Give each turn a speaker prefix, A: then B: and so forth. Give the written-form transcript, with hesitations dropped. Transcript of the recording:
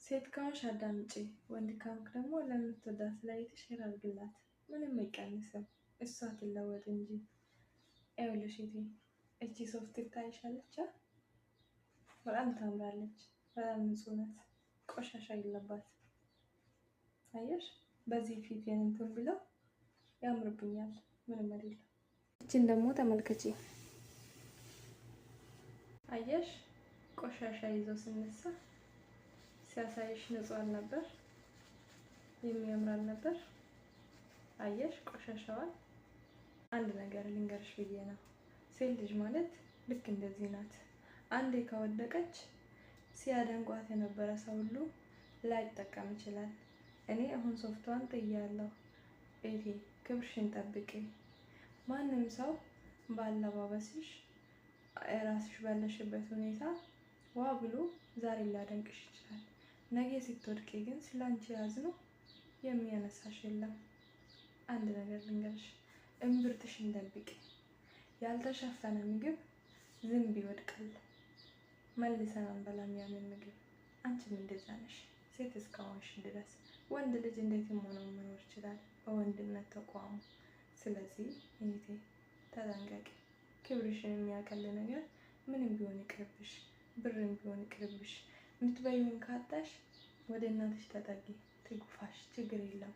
A: ሴት ከሆንሽ አዳምጪ፣ ወንድ ከሆንክ ደግሞ ለምትወዳት ላይትሽ ሼር አድርግላት። ምንም አይቀንስም፣ እሷ ትለወጥ እንጂ። ይኸውልሽ እቴ፣ እቺ ሶፍት ትታይሻለች? በጣም ታምራለች። በጣም ንጹህ ናት፣ ቆሻሻ የለባት። አየሽ፣ በዚህ ፊት እንትን ብለው ያምርብኛል። ምንም አይደለም። እቺን ደግሞ ተመልከቺ። አየሽ፣ ቆሻሻ ይዞ ስነሳ ሲያሳይሽ ንጹህ አልነበር? የሚያምር ነበር። አየሽ ቆሻሻዋን። አንድ ነገር ልንገርሽ ብዬ ነው። ሴት ልጅ ማለት ልክ እንደዚህ ናት። አንዴ ከወደቀች ሲያደንቋት የነበረ ሰው ሁሉ ላይጠቀም ይችላል። እኔ አሁን ሶፍቷን ጥያለሁ። እቴ ክብርሽን ጠብቂ። ማንም ሰው ባለባበስሽ ራስሽ ባለሽበት ሁኔታ ዋ ብሎ ዛሬ ላደንቅሽ ይችላል። ነገ ስትወድቂ ግን ስላንቺ ያዝነው የሚያነሳሽ የለም። አንድ ነገር ልንገርሽ፣ እምብርትሽን ደብቂ። ያልተሸፈነ ምግብ ዝንብ ይወድቃል። መልሰን አንበላም ያንን ምግብ። አንቺም እንደዛ ነሽ፣ ሴት እስከሆንሽ ድረስ። ወንድ ልጅ እንዴትም ሆኖ መኖር ይችላል በወንድነት ተቋሙ። ስለዚህ እህቴ ተጠንቀቂ። ክብርሽን የሚያቀል ነገር ምንም ቢሆን ይቅርብሽ፣ ብርም ቢሆን ይቅርብሽ። የምትበይውን ካጣሽ ወደ እናትሽ ተጠጊ፣ ትጉፋሽ፣ ችግር የለም።